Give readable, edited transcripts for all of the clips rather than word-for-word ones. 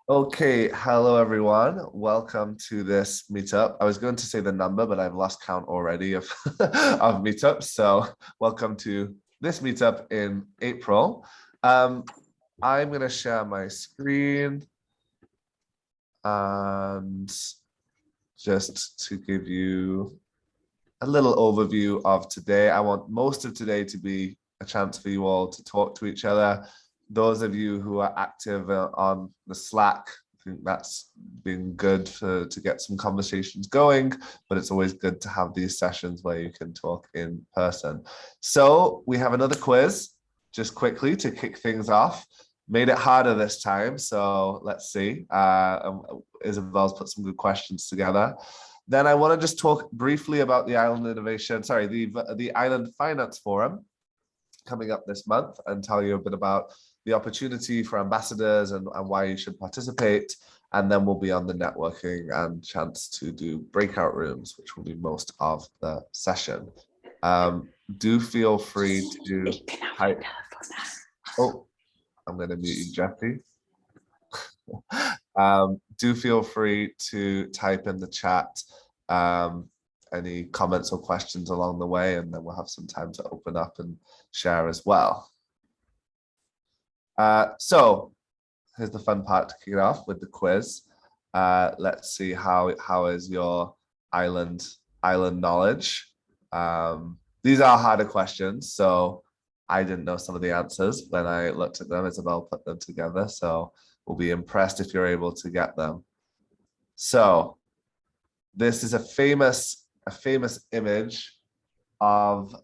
Okay, hello everyone. Welcome to this meetup. I was going to say the number, but I've lost count already of of meetups. So welcome to this meetup in April. I'm going to share my screen and just to give you a little overview of today. I want most of today to be a chance for you all to talk to each other. Those of you who are active on the Slack, I think that's been good to get some conversations going, but it's always good to have these sessions where you can talk in person. So we have another quiz, just quickly to kick things off. Made it harder this time, so let's see. Isabel's put some good questions together. Then I want to just talk briefly about the Island Innovation, sorry, the Island Finance Forum coming up this month and tell you a bit about the opportunity for ambassadors and why you should participate. And then we'll be on the networking and chance to do breakout rooms, which will be most of the session. Do feel free to type. Oh, I'm going to mute you, Jeffy. Do feel free to type in the chat any comments or questions along the way, and then we'll have some time to open up and share as well. So here's the fun part to kick it off with the quiz. Let's see how is your island knowledge. These are harder questions, so I didn't know some of the answers when I looked at them. Isabel put them together, so we'll be impressed if you're able to get them. So this is a famous image of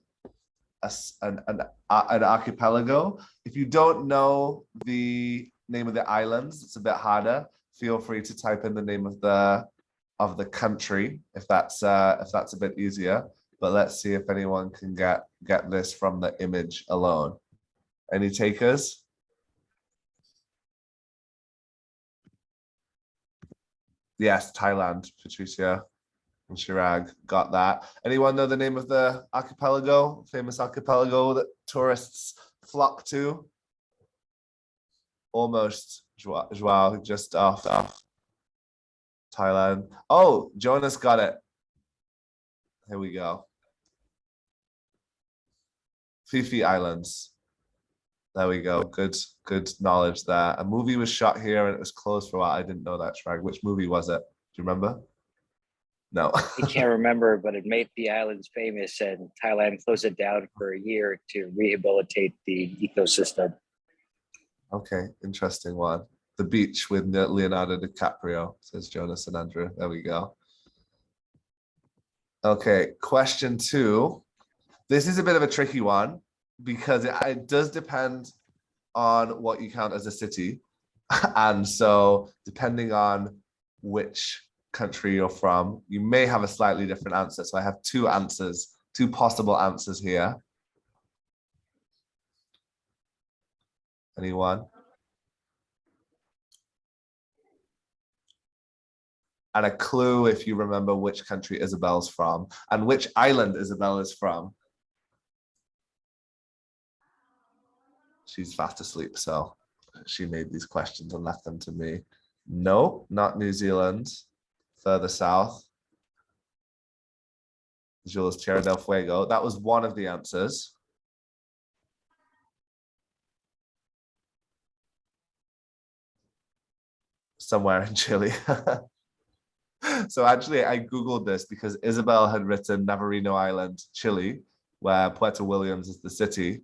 an archipelago. If you don't know the name of the islands, it's a bit harder. Feel free to type in the name of the country if that's a bit easier. But let's see if anyone can get this from the image alone. Any takers? Yes, Thailand, Patricia and Chirag got that. Anyone know the name of the archipelago, famous archipelago that tourists flock to? Almost, Joao, just off Thailand. Oh, Jonas got it. Here we go. Phi Phi Islands. There we go. Good knowledge there. A movie was shot here and it was closed for a while. I didn't know that, Shrag. Which movie was it? Do you remember? No. I can't remember, but it made the islands famous, and Thailand closed it down for a year to rehabilitate the ecosystem. Okay, interesting one. The Beach with Leonardo DiCaprio, says Jonas and Andrew. There we go. Okay, question 2. This is a bit of a tricky one because it does depend on what you count as a city. And so depending on which country you're from, you may have a slightly different answer. So I have two possible answers here. Anyone? And a clue if you remember which country Isabel's from and which island Isabel is from. She's fast asleep, so she made these questions and left them to me. No, not New Zealand. Further south. Jules Tierra del Fuego. That was one of the answers. Somewhere in Chile. So actually, I Googled this because Isabel had written Navarino Island, Chile, where Puerto Williams is the city.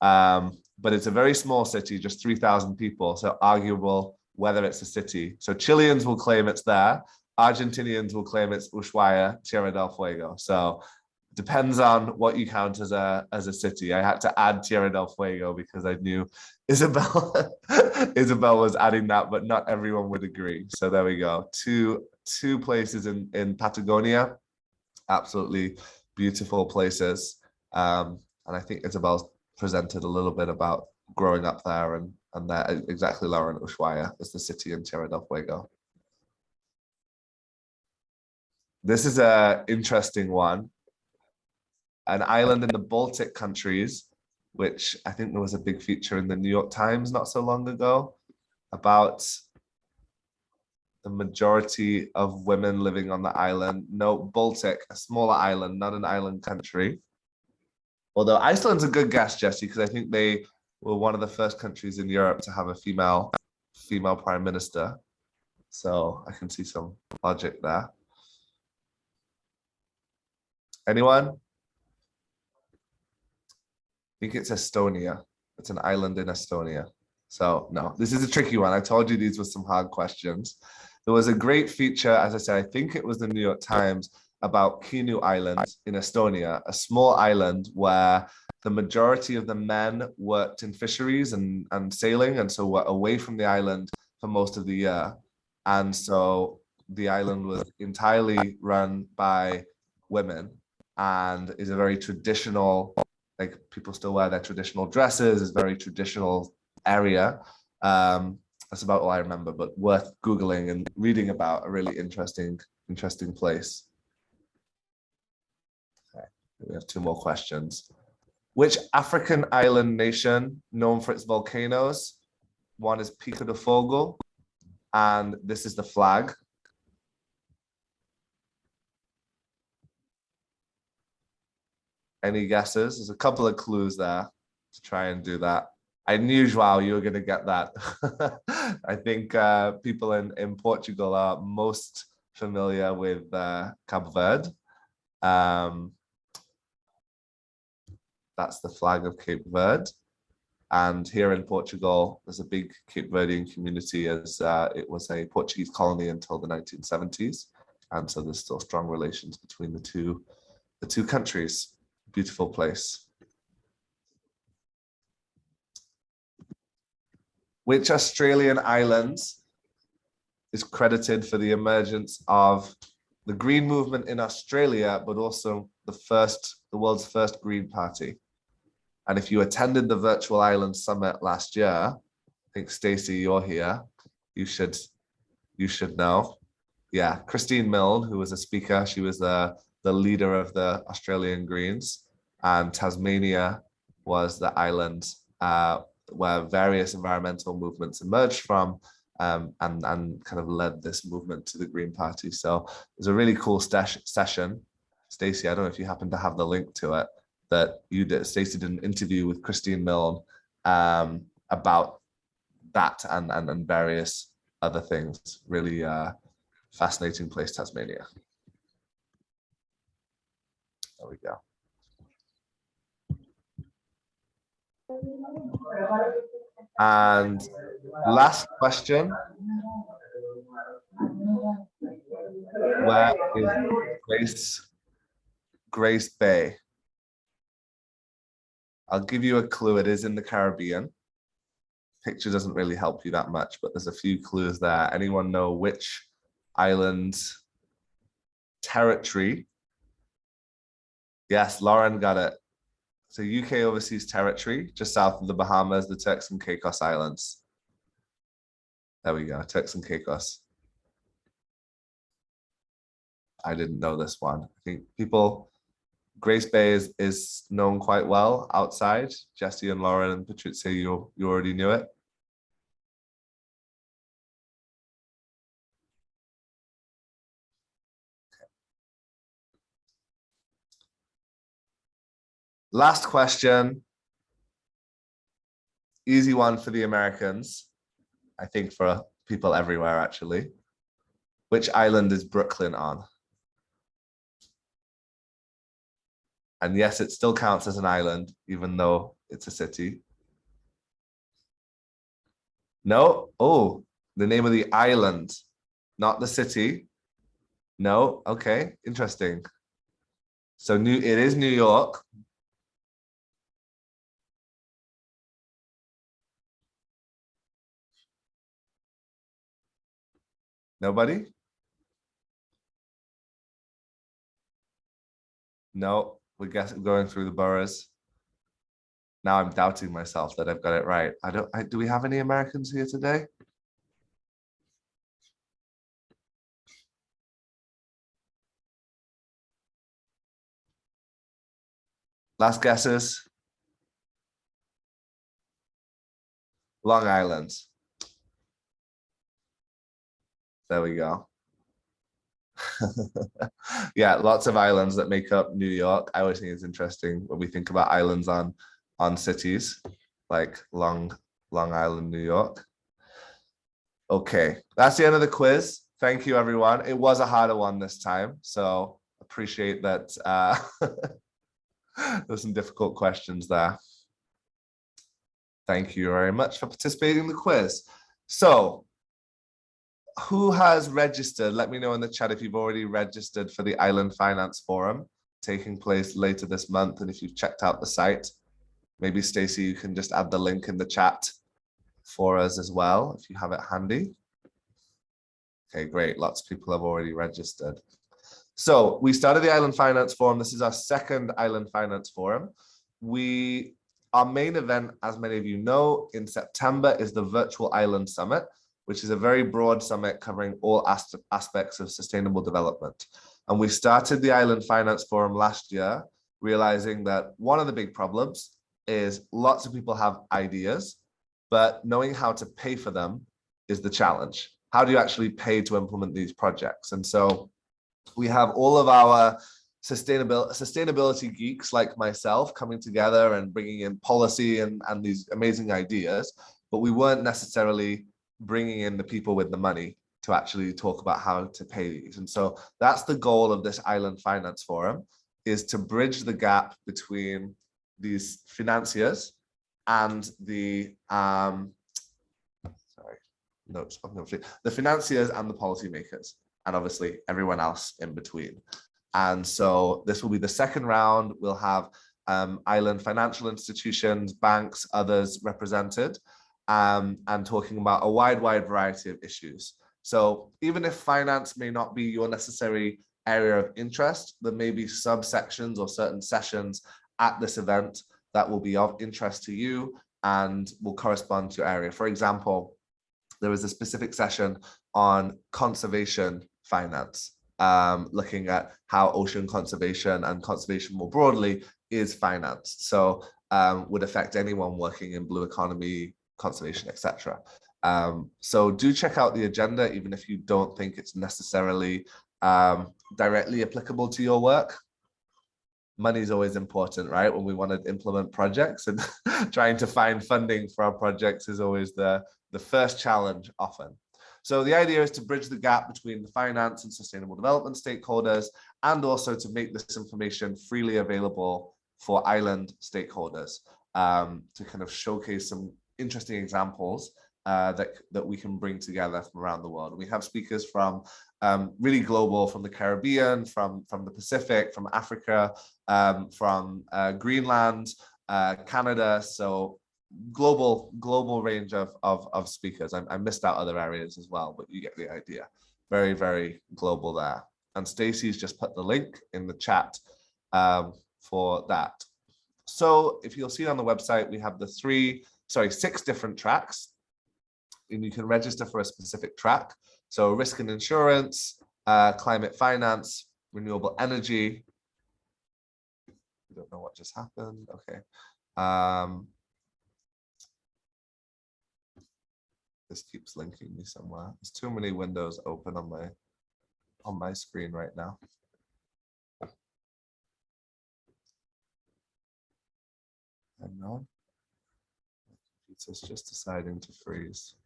But it's a very small city, just 3,000 people. So arguable whether it's a city. So Chileans will claim it's there. Argentinians will claim it's Ushuaia, Tierra del Fuego. So depends on what you count as a city. I had to add Tierra del Fuego because I knew Isabel was adding that, but not everyone would agree. So there we go. Two places in Patagonia, absolutely beautiful places. And I think Isabel's presented a little bit about growing up there and that exactly Lauren Ushuaia is the city in Tierra del Fuego. This is an interesting one. An island in the Baltic countries, which I think there was a big feature in the New York Times not so long ago about the majority of women living on the island. No, Baltic, a smaller island, not an island country. Although Iceland's a good guess, Jesse, because I think they were one of the first countries in Europe to have a female prime minister. So I can see some logic there. Anyone? I think it's Estonia. It's an island in Estonia. So no, this is a tricky one. I told you these were some hard questions. There was a great feature, as I said, I think it was the New York Times, about Kinu Island in Estonia, a small island where the majority of the men worked in fisheries and sailing, and so were away from the island for most of the year. And so the island was entirely run by women and is a very traditional, like people still wear their traditional dresses, is very traditional area. That's about all I remember, but worth Googling and reading about. A really interesting place. Okay, we have two more questions. Which African island nation known for its volcanoes? One is Pico de Fogo, and this is the flag. Any guesses? There's a couple of clues there to try and do that. I knew, Joao, you were going to get that. I think people in Portugal are most familiar with Cabo Verde. That's the flag of Cape Verde. And here in Portugal, there's a big Cape Verdean community, as it was a Portuguese colony until the 1970s. And so there's still strong relations between the two countries. Beautiful place. Which Australian islands is credited for the emergence of the Green movement in Australia, but also the world's first Green Party? And if you attended the Virtual Island Summit last year, I think Stacey, you're here. You should know. Yeah, Christine Milne, who was a speaker, she was the leader of the Australian Greens, and Tasmania was the island where various environmental movements emerged from, and kind of led this movement to the Green Party. So it was a really cool session. Stacey, I don't know if you happen to have the link to it, that you did. Stacey did an interview with Christine Milne about that and various other things. Really fascinating place, Tasmania. There we go. And last question. Where is Grace Bay? I'll give you a clue. It is in the Caribbean. Picture doesn't really help you that much, but there's a few clues there. Anyone know which island territory? Yes, Lauren got it. So UK overseas territory, just south of the Bahamas, the Turks and Caicos Islands. There we go, Turks and Caicos. I didn't know this one. I think Grace Bay is known quite well outside. Jesse and Lauren and Patrizia, you already knew it. Okay. Last question. Easy one for the Americans. I think for people everywhere, actually. Which island is Brooklyn on? And yes, it still counts as an island, even though it's a city. No? Oh, the name of the island, not the city. No? Okay, interesting. So it is New York. Nobody? No, we're going through the boroughs. Now I'm doubting myself that I've got it right. Do we have any Americans here today? Last guesses? Long Island. There we go. Yeah, lots of islands that make up New York. I always think it's interesting when we think about islands on cities, like Long Island, New York. Okay, that's the end of the quiz. Thank you, everyone. It was a harder one this time, so appreciate that. There's some difficult questions there. Thank you very much for participating in the quiz. So, who has registered? Let me know in the chat if you've already registered for the Island Finance Forum taking place later this month, and if you've checked out the site. Maybe Stacey, you can just add the link in the chat for us as well, if you have it handy. Okay, great. Lots of people have already registered. So we started the Island Finance Forum. This is our second Island Finance Forum. Our main event, as many of you know, in September is the Virtual Island Summit, which is a very broad summit covering all aspects of sustainable development. And we started the Island Finance Forum last year, realizing that one of the big problems is lots of people have ideas, but knowing how to pay for them is the challenge. How do you actually pay to implement these projects? And so we have all of our sustainability geeks like myself coming together and bringing in policy and these amazing ideas, but we weren't necessarily bringing in the people with the money to actually talk about how to pay these. And so that's the goal of this Island Finance Forum, is to bridge the gap between these financiers and the financiers and the policymakers, and obviously everyone else in between. And so this will be the second round. We'll have island financial institutions, banks, others represented, and talking about a wide variety of issues. So even if finance may not be your necessary area of interest, there may be subsections or certain sessions at this event that will be of interest to you and will correspond to your area. For example, there was a specific session on conservation finance, looking at how ocean conservation and conservation more broadly is financed. So would affect anyone working in blue economy, conservation, etc. So do check out the agenda, even if you don't think it's necessarily directly applicable to your work. Money is always important, right? When we want to implement projects, and trying to find funding for our projects is always the first challenge often. So the idea is to bridge the gap between the finance and sustainable development stakeholders, and also to make this information freely available for island stakeholders, to kind of showcase some interesting examples that we can bring together from around the world. And we have speakers from really global, from the Caribbean, from the Pacific, from Africa, from Greenland, Canada. So global range of speakers. I missed out other areas as well, but you get the idea. Very global there. And Stacey's just put the link in the chat for that. So if you'll see on the website, we have the 6 different tracks, and you can register for a specific track. So risk and insurance, climate finance, renewable energy. I don't know what just happened. Okay. This keeps linking me somewhere. There's too many windows open on my screen right now. Hang on. It's just deciding to freeze.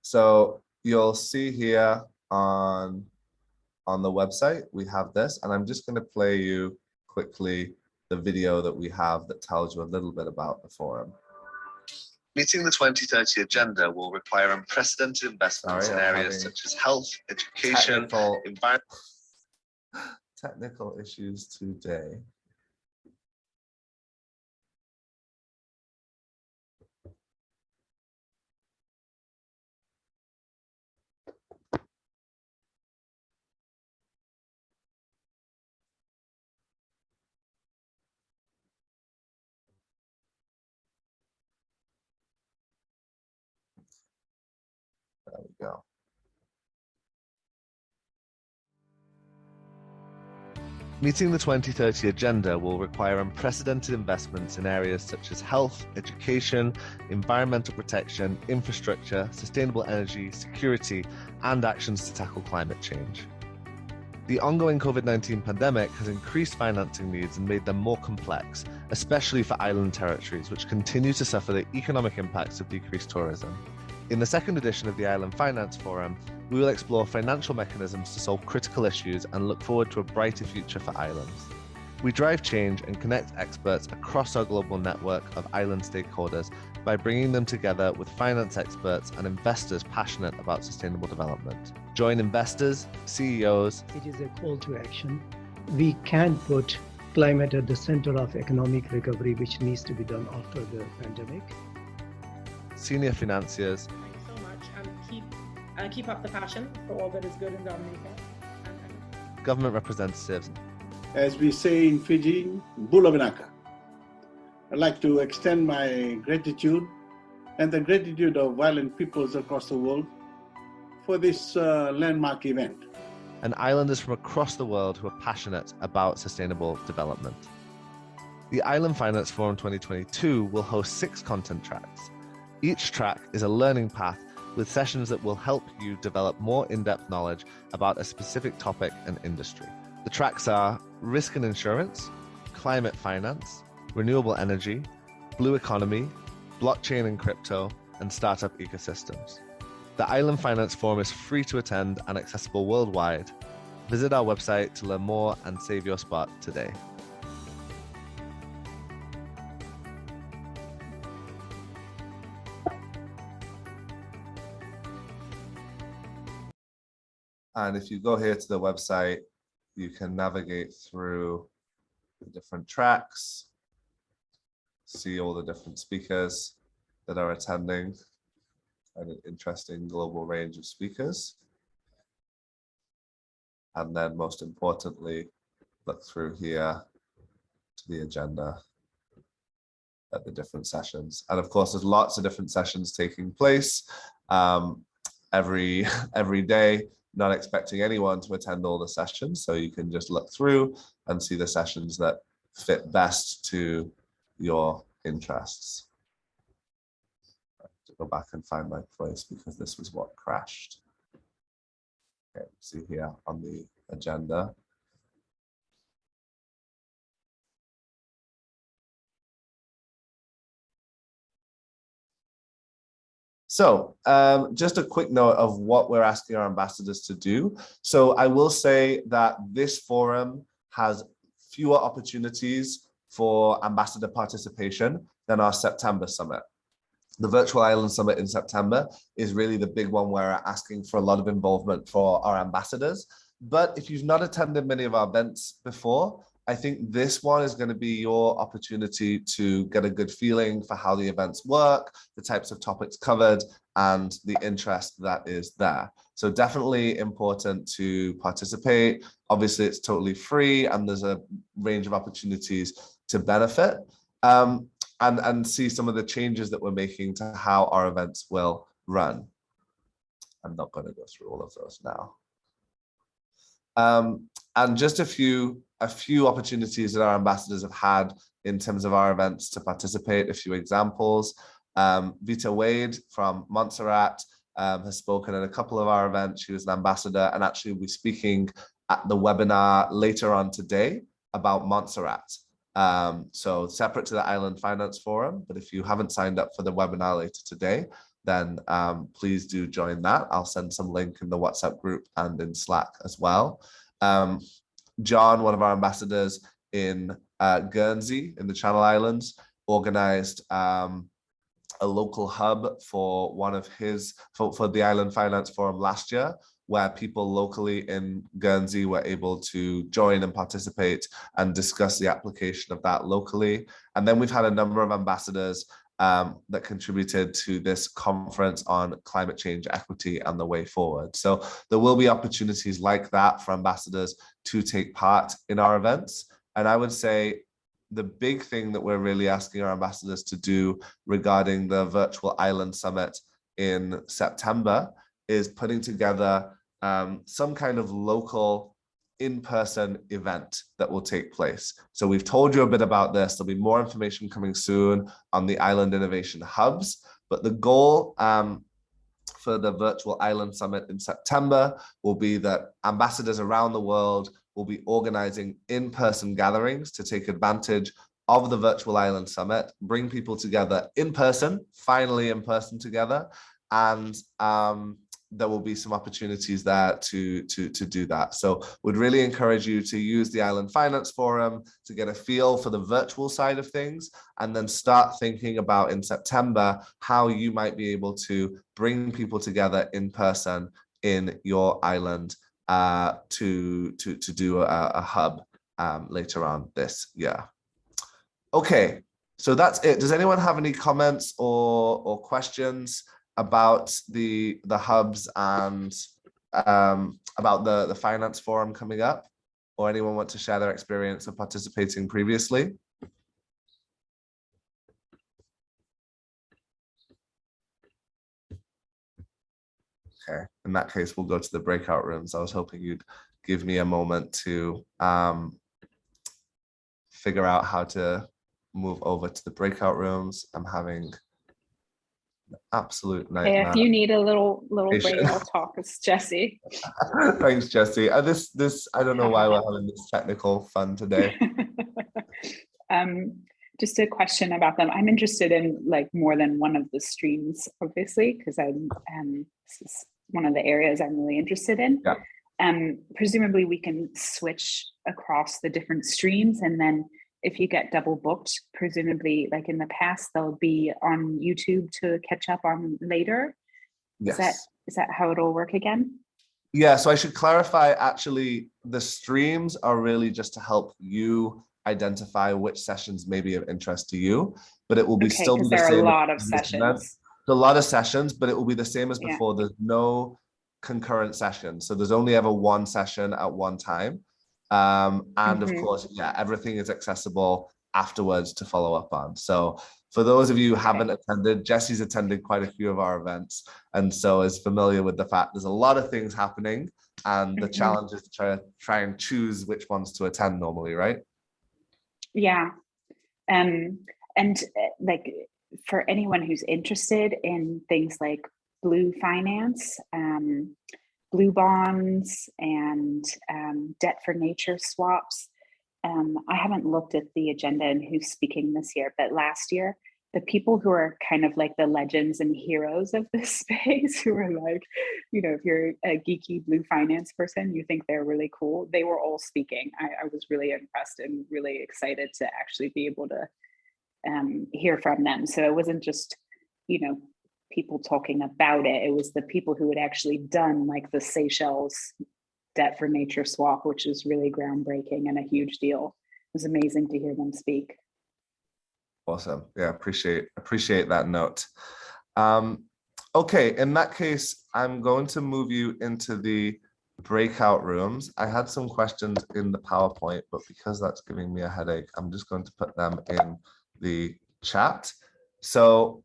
So you'll see here on the website, we have this, and I'm just going to play you quickly the video that we have that tells you a little bit about the forum. Meeting the 2030 agenda will require unprecedented investments in areas such as health, education, environment. Technical issues today. go. Meeting the 2030 agenda will require unprecedented investments in areas such as health, education, environmental protection, infrastructure, sustainable energy, security, and actions to tackle climate change. The ongoing COVID-19 pandemic has increased financing needs and made them more complex, especially for island territories, which continue to suffer the economic impacts of decreased tourism. In the second edition of the Island Finance Forum, we will explore financial mechanisms to solve critical issues and look forward to a brighter future for islands. We drive change and connect experts across our global network of island stakeholders by bringing them together with finance experts and investors passionate about sustainable development. Join investors, CEOs. It is a call to action. We can put climate at the center of economic recovery, which needs to be done after the pandemic. Senior financiers. Thank you so much. Keep up the passion for all that is good in Dominica. Government representatives. As we say in Fiji, Bula Vinaka. I'd like to extend my gratitude and the gratitude of violent peoples across the world for this landmark event. And islanders from across the world who are passionate about sustainable development. The Island Finance Forum 2022 will host 6 content tracks. Each track is a learning path with sessions that will help you develop more in-depth knowledge about a specific topic and industry. The tracks are risk and insurance, climate finance, renewable energy, blue economy, blockchain and crypto, and startup ecosystems. The Island Finance Forum is free to attend and accessible worldwide. Visit our website to learn more and save your spot today. And if you go here to the website, you can navigate through the different tracks, see all the different speakers that are attending, and an interesting global range of speakers. And then most importantly, look through here to the agenda at the different sessions. And of course, there's lots of different sessions taking place every day. Not expecting anyone to attend all the sessions, so you can just look through and see the sessions that fit best to your interests. I have to go back and find my place because this was what crashed. Okay, see here on the agenda. So just a quick note of what we're asking our ambassadors to do. So I will say that this forum has fewer opportunities for ambassador participation than our September summit. The Virtual Island Summit in September is really the big one where we're asking for a lot of involvement for our ambassadors. But if you've not attended many of our events before, I think this one is going to be your opportunity to get a good feeling for how the events work, the types of topics covered, and the interest that is there. So definitely important to participate. Obviously, it's totally free, and there's a range of opportunities to benefit and see some of the changes that we're making to how our events will run. I'm not going to go through all of those now. And just a few opportunities that our ambassadors have had in terms of our events to participate, a few examples. Vita Wade from Montserrat has spoken at a couple of our events. She was an ambassador and actually will be speaking at the webinar later on today about Montserrat. So separate to the Island Finance Forum, but if you haven't signed up for the webinar later today, then please do join that. I'll send some link in the WhatsApp group and in Slack as well. John, one of our ambassadors in Guernsey in the Channel Islands, organized a local hub for one of his, for the Island Finance Forum last year, where people locally in Guernsey were able to join and participate and discuss the application of that locally. And then we've had a number of ambassadors that contributed to this conference on climate change equity and the way forward. So there will be opportunities like that for ambassadors to take part in our events. And I would say the big thing that we're really asking our ambassadors to do regarding the Virtual Island Summit in September is putting together some kind of local in-person event that will take place. So we've told you a bit about this. There'll be more information coming soon on the Island Innovation Hubs, but the goal for the Virtual Island Summit in September will be that ambassadors around the world will be organizing in-person gatherings to take advantage of the Virtual Island Summit, bring people together in person, finally in person together, and there will be some opportunities there to do that. So would really encourage you to use the Island Finance Forum to get a feel for the virtual side of things, and then start thinking about in September how you might be able to bring people together in person in your island to do a hub later on this year. Okay, so that's it. Does anyone have any comments or questions about the hubs and about the finance forum coming up, or anyone want to share their experience of participating previously? Okay, in that case, we'll go to the breakout rooms. I was hoping you'd give me a moment to figure out how to move over to the breakout rooms. I'm having absolute nightmare. Hey, if you need a little break, I'll talk. It's Jessie. Thanks, Jessie. This I don't know why we're having this technical fun today. Just a question about them. I'm interested in like more than one of the streams, obviously, because this is one of the areas I'm really interested in. Yeah. Presumably we can switch across the different streams, and then if you get double booked, presumably like in the past, they'll be on YouTube to catch up on later. Yes. Is that how it'll work again? Yeah, so I should clarify, actually, the streams are really just to help you identify which sessions may be of interest to you, but it will be still be the there same. Are a lot of sessions. A lot of sessions, but it will be the same as Yeah. before. There's no concurrent sessions. So there's only ever one session at one time. And of course, yeah, everything is accessible afterwards to follow up on. So for those of you who haven't attended, Jessie's attended quite a few of our events, and so is familiar with the fact there's a lot of things happening, and the challenge is to try and choose which ones to attend normally, right? Yeah. And like for anyone who's interested in things like blue finance, blue bonds, and debt for nature swaps. I haven't looked at the agenda and who's speaking this year, but last year, the people who are kind of like the legends and heroes of this space, who are like, you know, if you're a geeky blue finance person, you think they're really cool, they were all speaking. I was really impressed and really excited to actually be able to hear from them. So it wasn't just, you know, people talking about it. It was the people who had actually done like the Seychelles debt for nature swap, which is really groundbreaking and a huge deal. It was amazing to hear them speak. Awesome. Yeah, appreciate that note. Okay, in that case, I'm going to move you into the breakout rooms. I had some questions in the PowerPoint, but because that's giving me a headache, I'm just going to put them in the chat. So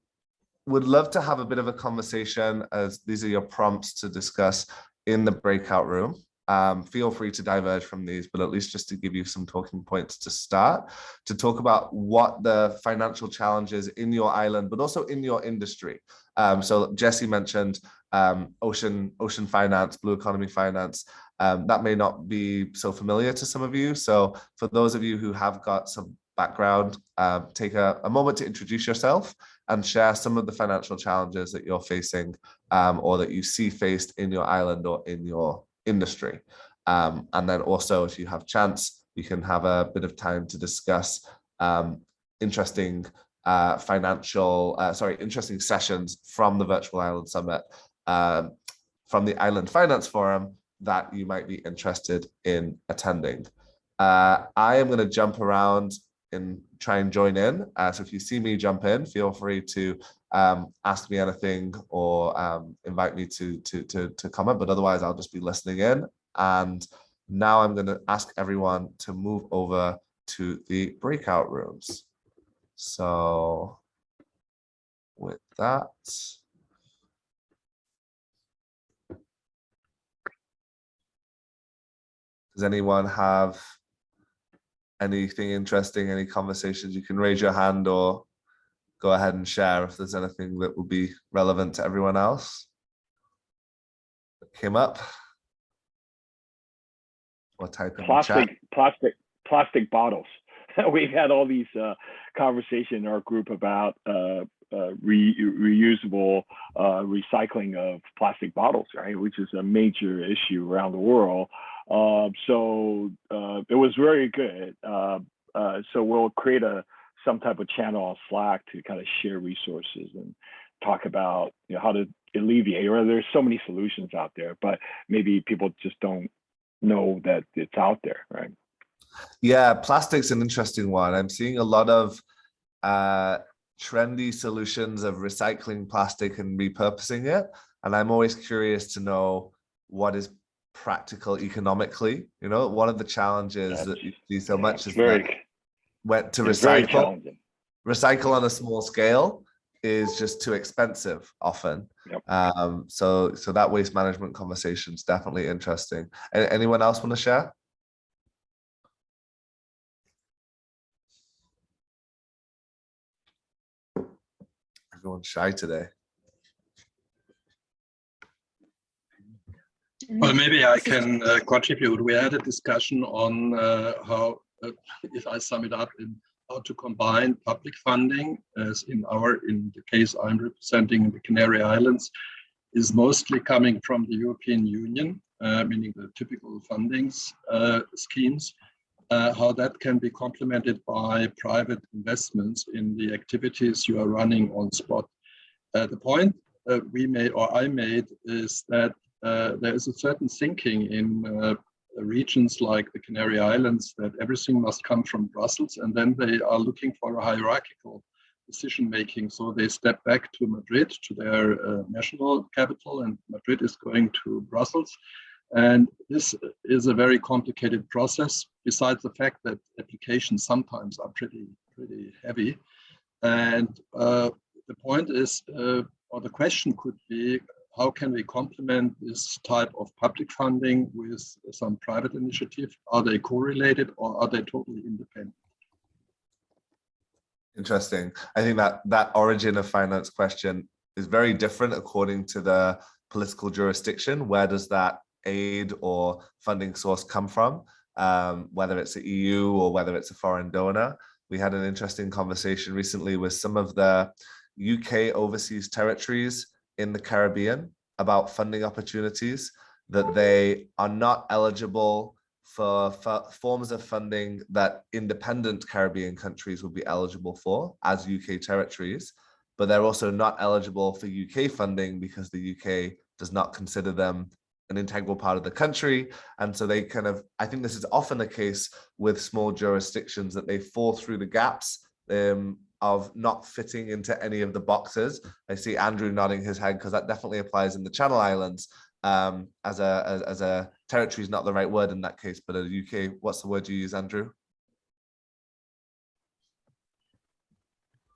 would love to have a bit of a conversation, as these are your prompts to discuss in the breakout room. Feel free to diverge from these, but at least just to give you some talking points to start, to talk about what the financial challenges in your island, but also in your industry. So Jessie mentioned ocean finance, blue economy finance. That may not be so familiar to some of you. So for those of you who have got some background, take a moment to introduce yourself and share some of the financial challenges that you're facing or that you see faced in your island or in your industry. And then also, if you have chance, you can have a bit of time to discuss interesting interesting sessions from the Virtual Island Summit, from the Island Finance Forum that you might be interested in attending. I am going to jump around and try and join in. So if you see me jump in, feel free to ask me anything or invite me to comment, but otherwise I'll just be listening in. And now I'm going to ask everyone to move over to the breakout rooms. So with that, Does anyone have anything interesting, any conversations? You can raise your hand or go ahead and share if there's anything that will be relevant to everyone else that came up. Or type in the chat. Plastic bottles. We've had all these conversations in our group about reusable recycling of plastic bottles, right? Which is a major issue around the world. So it was very good. So we'll create some type of channel on Slack to kind of share resources and talk about how to alleviate. Or there's so many solutions out there, but maybe people just don't know that it's out there, right? Yeah, plastic's an interesting one. I'm seeing a lot of trendy solutions of recycling plastic and repurposing it. And I'm always curious to know what is practical economically. One of the challenges that you see so much is that went to recycle on a small scale is just too expensive often. Yep. So that waste management conversation is definitely interesting. Anyone else want to share? Everyone's shy today. Well, maybe I can contribute. We had a discussion on how, if I sum it up, in how to combine public funding, as in the case I'm representing in the Canary Islands, is mostly coming from the European Union, meaning the typical fundings schemes, how that can be complemented by private investments in the activities you are running on spot. The point I made is that there is a certain thinking in regions like the Canary Islands that everything must come from Brussels, and then they are looking for a hierarchical decision making. So they step back to Madrid, to their national capital, and Madrid is going to Brussels. And this is a very complicated process, besides the fact that applications sometimes are pretty heavy. And the point is, or the question could be, how can we complement this type of public funding with some private initiative? Are they correlated or are they totally independent? Interesting. I think that origin of finance question is very different according to the political jurisdiction. Where does that aid or funding source come from? Whether it's the EU or whether it's a foreign donor. We had an interesting conversation recently with some of the UK overseas territories in the Caribbean about funding opportunities, that they are not eligible for forms of funding that independent Caribbean countries will be eligible for as UK territories, but they're also not eligible for UK funding because the UK does not consider them an integral part of the country. And so they I think this is often the case with small jurisdictions, that they fall through the gaps of not fitting into any of the boxes. I see Andrew nodding his head because that definitely applies in the Channel Islands. As a territory is not the right word in that case, but a UK, what's the word you use, Andrew?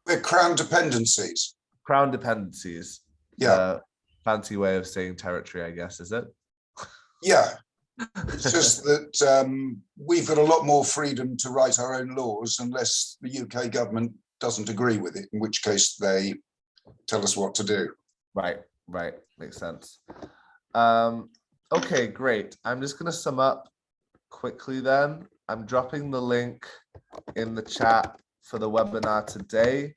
We're crown dependencies. Crown dependencies. Yeah. Fancy way of saying territory, I guess, is it? Yeah. It's just that we've got a lot more freedom to write our own laws unless the UK government doesn't agree with it, in which case they tell us what to do. Right. Makes sense. Okay, great. I'm just going to sum up quickly then. I'm dropping the link in the chat for the webinar today,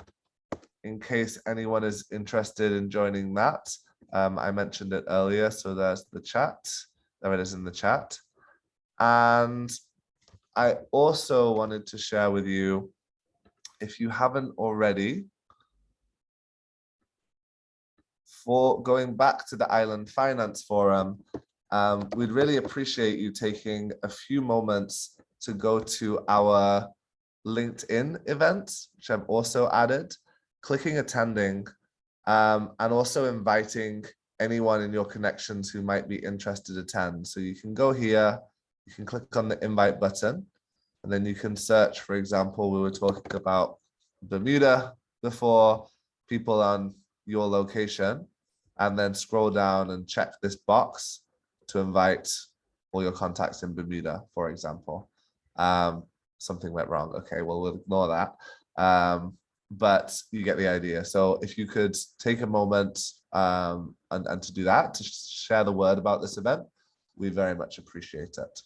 in case anyone is interested in joining that. I mentioned it earlier, so there's the chat. There it is in the chat. And I also wanted to share with you, if you haven't already, for going back to the Island Finance Forum, we'd really appreciate you taking a few moments to go to our LinkedIn event, which I've also added, clicking attending, and also inviting anyone in your connections who might be interested to attend. So you can go here, you can click on the invite button, and then you can search, for example, we were talking about Bermuda before, people on your location, and then scroll down and check this box to invite all your contacts in Bermuda, for example. Something went wrong. Okay, well, we'll ignore that. But you get the idea. So if you could take a moment and to do that, to share the word about this event, we very much appreciate it.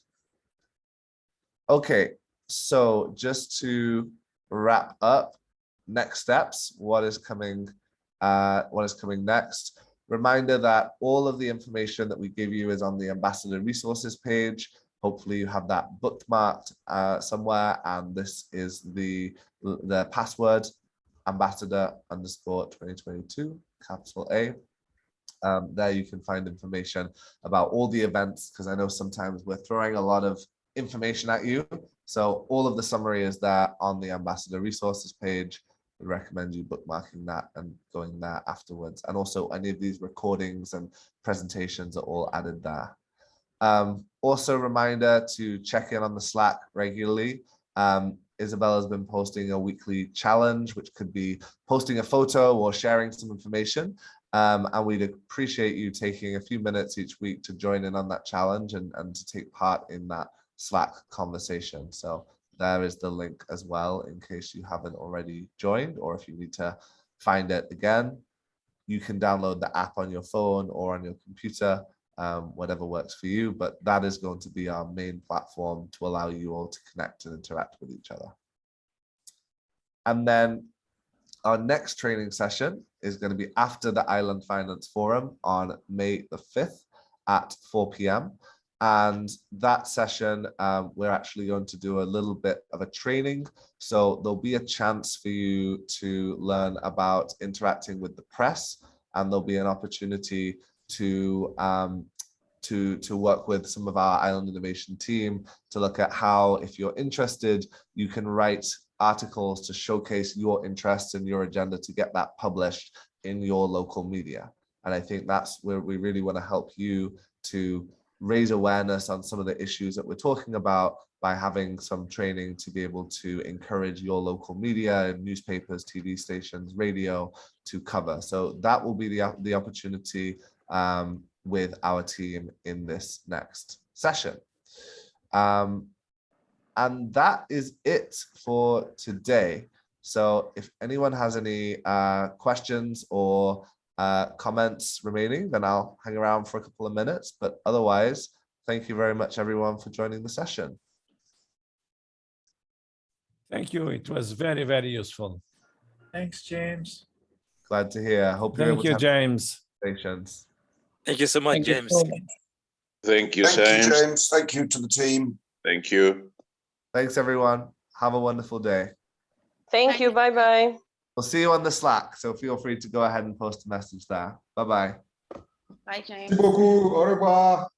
Okay, so just to wrap up, next steps, what is coming next? Reminder that all of the information that we give you is on the Ambassador resources page. Hopefully you have that bookmarked somewhere, and this is the password, ambassador_2022, capital A. There you can find information about all the events, because I know sometimes we're throwing a lot of information at you. So all of the summary is there on the Ambassador resources page. We recommend you bookmarking that and going there afterwards. And also any of these recordings and presentations are all added there. Also a reminder to check in on the Slack regularly. Isabella's been posting a weekly challenge, which could be posting a photo or sharing some information. And we'd appreciate you taking a few minutes each week to join in on that challenge and to take part in that Slack conversation. So there is the link as well, in case you haven't already joined, or if you need to find it again. You can download the app on your phone or on your computer, whatever works for you, but that is going to be our main platform to allow you all to connect and interact with each other. And then our next training session is going to be after the Island Finance Forum on May the 5th at 4 p.m. And that session, we're actually going to do a little bit of a training. So there'll be a chance for you to learn about interacting with the press, and there'll be an opportunity to work with some of our Island Innovation team to look at how, if you're interested, you can write articles to showcase your interests and your agenda to get that published in your local media. And I think that's where we really want to help you to raise awareness on some of the issues that we're talking about by having some training to be able to encourage your local media, newspapers, TV stations, radio to cover. So that will be the opportunity with our team in this next session. And that is it for today. So if anyone has any questions or comments remaining, then I'll hang around for a couple of minutes. But otherwise, thank you very much, everyone, for joining the session. Thank you. It was very, very useful. Thanks, James. Glad to hear. Hope you're able Thank you, to James. Patience. Thank you so much, James. Thank you, James. Thank you to the team. Thank you. Thanks, everyone. Have a wonderful day. Thank you. Bye-bye. We'll see you on the Slack, so feel free to go ahead and post a message there. Bye-bye. Bye, James. Merci beaucoup. Au revoir.